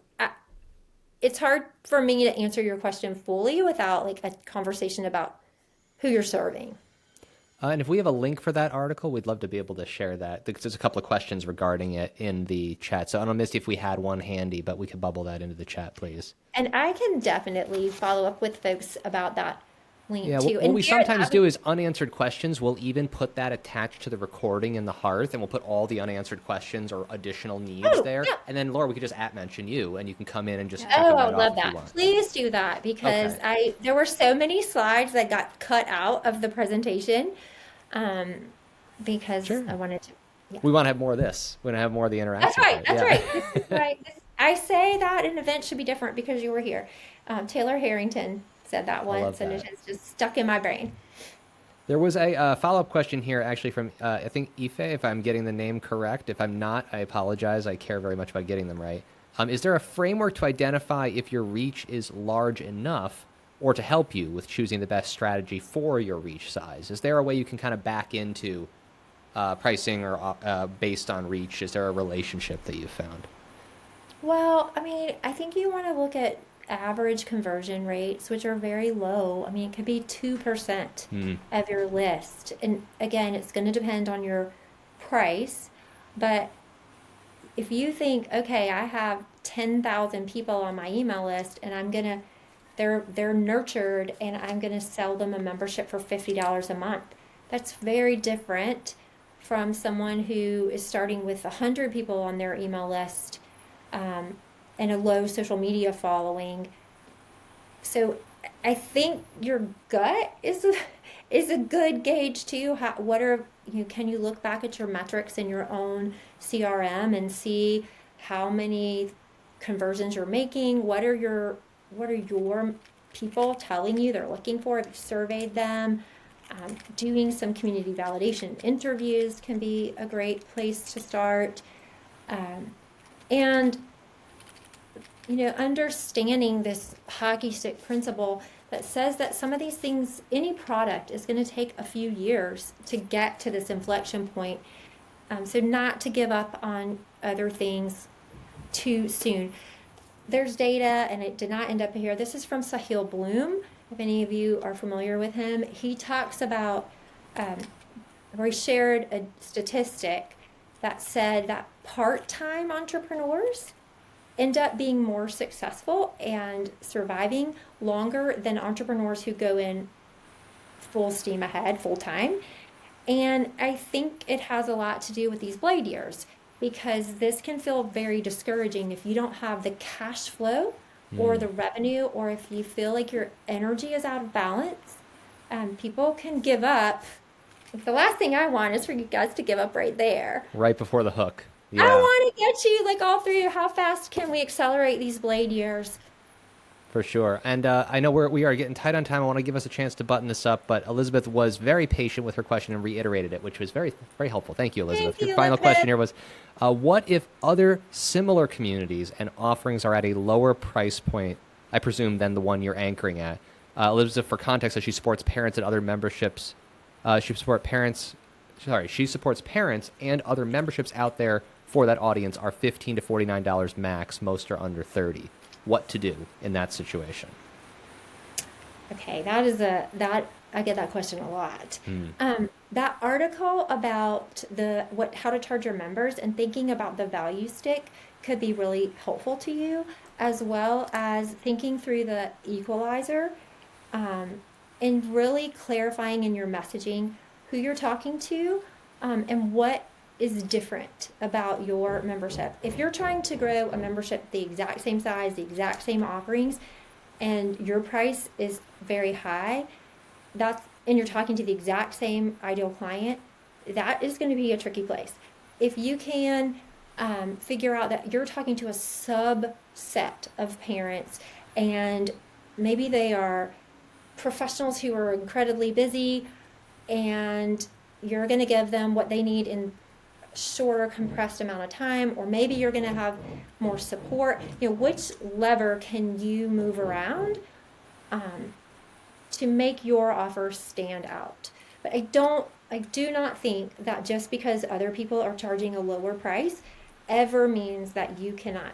it's hard for me to answer your question fully without like a conversation about who you're serving. And if we have a link for that article, we'd love to be able to share that, because there's a couple of questions regarding it in the chat. So I don't know, Misty, if we had one handy, but we could bubble that into the chat, please. And I can definitely follow up with folks about that link Yeah, too. what And we Garrett, sometimes do is unanswered questions. We'll even put that attached to the recording in the Hearth, and we'll put all the unanswered questions or additional needs there. yeah. And then, Laura, we could just mention you, and you can come in and just check it Oh, right I off love if you that. want. Please do that, because Okay. there were so many slides that got cut out of the presentation, because Sure. I wanted to. Yeah. We want to have more of this. We want to have more of the interaction. That's right. part. That's Yeah. right. This is right. I say that an event should be different because you were here. Taylor Harrington said that once, and that. it has just stuck in my brain. There was a follow-up question here, actually, from, I think, Ife, if I'm getting the name correct. If I'm not, I apologize. I care very much about getting them right. Is there a framework to identify if your reach is large enough, or to help you with choosing the best strategy for your reach size? Is there a way you can kind of back into pricing or based on reach? Is there a relationship that you've found? Well, I mean, I think you want to look at average conversion rates, which are very low. I mean, it could be 2% of your list. And again, it's going to depend on your price. But if you think, okay, I have 10,000 people on my email list, and they're nurtured, and I'm going to sell them a membership for $50 a month. That's very different from someone who is starting with 100 people on their email list, and a low social media following. So I think your gut is a good gauge too. Can you look back at your metrics in your own CRM and see how many conversions you're making? What are your people telling you they're looking for? Have you surveyed them? Doing some community validation interviews can be a great place to start. And understanding this hockey stick principle that says that some of these things, any product is going to take a few years to get to this inflection point. So not to give up on other things too soon. There's data, and it did not end up here. This is from Sahil Bloom. If any of you are familiar with him, he talks about, or he shared a statistic that said that part-time entrepreneurs end up being more successful and surviving longer than entrepreneurs who go in full steam ahead, full time. And I think it has a lot to do with these blade years, because this can feel very discouraging if you don't have the cash flow or the revenue, or if you feel like your energy is out of balance. People can give up. The last thing I want is for you guys to give up right there. Right before the hook. I want to get you like all through. How fast can we accelerate these blade years? For sure. And I know we are getting tight on time. I want to give us a chance to button this up, but Elizabeth was very patient with her question and reiterated it, which was very, very helpful. Thank you, Elizabeth. Thank you, Your final Elizabeth. question here was, what if other similar communities and offerings are at a lower price point, I presume, than the one you're anchoring at? Elizabeth, for context, she supports parents and other memberships. She supports parents and other memberships out there for that audience are $15 to $49 max. Most are under $30. What to do in that situation? Okay, I get that question a lot. That article about how to charge your members and thinking about the value stick could be really helpful to you, as well as thinking through the equalizer, and really clarifying in your messaging who you're talking to, and what is different about your membership. If you're trying to grow a membership the exact same size, the exact same offerings, and your price is very high, and you're talking to the exact same ideal client, that is going to be a tricky place. If you can figure out that you're talking to a subset of parents, and maybe they are professionals who are incredibly busy, and you're going to give them what they need in shorter compressed amount of time, or maybe you're going to have more support. Which lever can you move around to make your offer stand out? But I do not think that just because other people are charging a lower price ever means that you cannot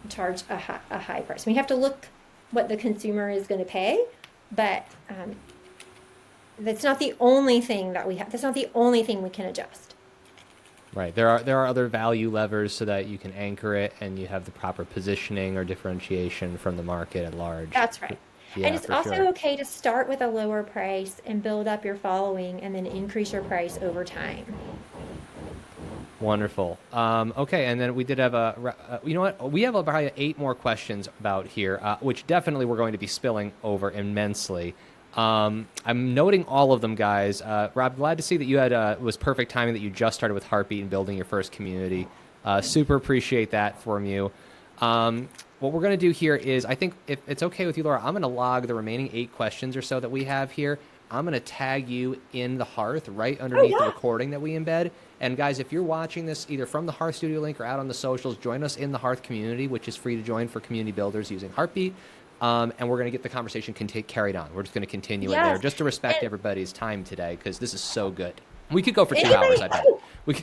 charge a high price. We have to look what the consumer is going to pay, but that's not the only thing that we have. That's not the only thing we can adjust. Right. There are other value levers so that you can anchor it and you have the proper positioning or differentiation from the market at large. That's right. Yeah, and it's for also sure. okay to start with a lower price and build up your following and then increase your price over time. Wonderful. Okay, and then we did have you know what? We have about 8 more questions about here, which definitely we're going to be spilling over immensely. I'm noting all of them, guys. Rob, glad to see that you had was perfect timing that you just started with Heartbeat and building your first community. Super appreciate that from you. What we're going to do here is, I think if it's okay with you, Laura, I'm going to log the remaining 8 questions or so that we have here. I'm going to tag you in the Hearth right underneath the recording that we embed. And guys, if you're watching this either from the Hearth Studio link or out on the socials, join us in the Hearth community, which is free to join for community builders using Heartbeat. And we're going to get the conversation carried on. We're just going to continue it there just to respect everybody's time today, because this is so good. We could go for 2 hours, I bet. We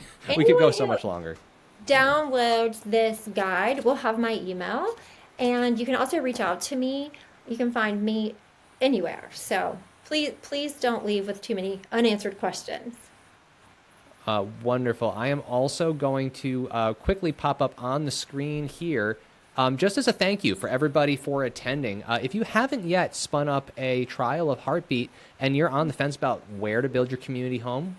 could go so much longer. Downloads this guide will have my email, and you can also reach out to me. You can find me anywhere. So please don't leave with too many unanswered questions. Wonderful. I am also going to quickly pop up on the screen here, just as a thank you for everybody for attending. If you haven't yet spun up a trial of Heartbeat and you're on the fence about where to build your community home,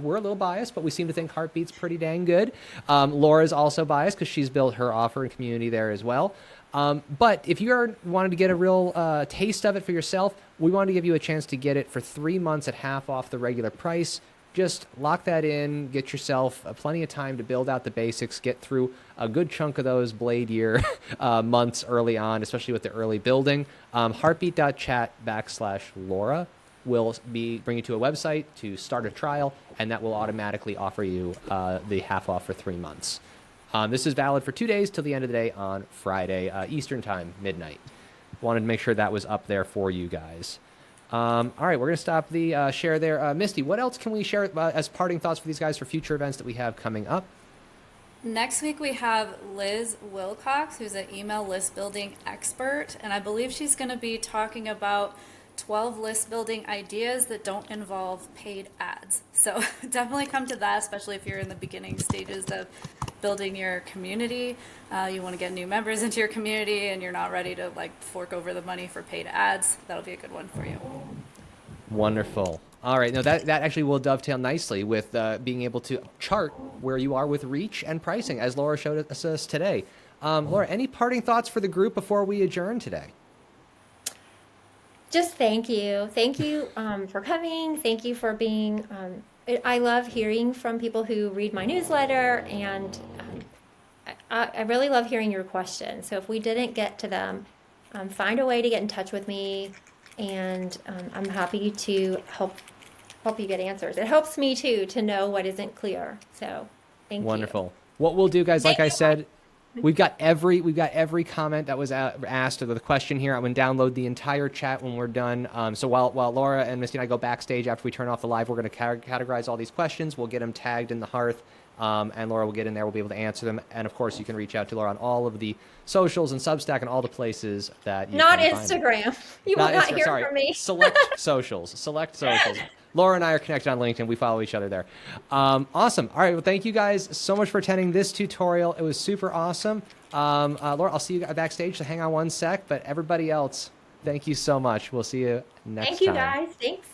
we're a little biased, but we seem to think Heartbeat's pretty dang good. Laura's also biased because she's built her offer and community there as well. But if you wanted to get a real taste of it for yourself, we wanted to give you a chance to get it for 3 months at half off the regular price. Just lock that in, get yourself plenty of time to build out the basics, get through a good chunk of those blade year months early on, especially with the early building. Heartbeat.chat/Laura will bring you to a website to start a trial, and that will automatically offer you the half off for 3 months. This is valid for 2 days till the end of the day on Friday, Eastern time, midnight. Wanted to make sure that was up there for you guys. All right, we're going to stop the share there. Misty, what else can we share as parting thoughts for these guys for future events that we have coming up? Next week we have Liz Wilcox, who's an email list building expert, and I believe she's going to be talking about 12 list building ideas that don't involve paid ads. So definitely come to that, especially if you're in the beginning stages of building your community. You want to get new members into your community and you're not ready to fork over the money for paid ads. That'll be a good one for you. Wonderful. All right, now that actually will dovetail nicely with being able to chart where you are with reach and pricing, as Laura showed us today. Laura, any parting thoughts for the group before we adjourn today? Just thank you. Thank you for coming. Thank you for being, I love hearing from people who read my newsletter, and I really love hearing your questions. So if we didn't get to them, find a way to get in touch with me, and I'm happy to help you get answers. It helps me too to know what isn't clear. So thank you. Wonderful. What we'll do, guys, like I said, we've got every comment that was asked, or the question here. I'm going to download the entire chat when we're done. So while Laura and Misty and I go backstage after we turn off the live, we're going to categorize all these questions. We'll get them tagged in the Hearth, and Laura will get in there. We'll be able to answer them. And of course, you can reach out to Laura on all of the socials and Substack and all the places that you Not can find Instagram. them. You will not hear from me. Select socials. Laura and I are connected on LinkedIn. We follow each other there. Awesome. All right. Well, thank you guys so much for attending this tutorial. It was super awesome. Laura, I'll see you backstage, so hang on one sec. But everybody else, thank you so much. We'll see you next time. Thank you, guys. Thanks.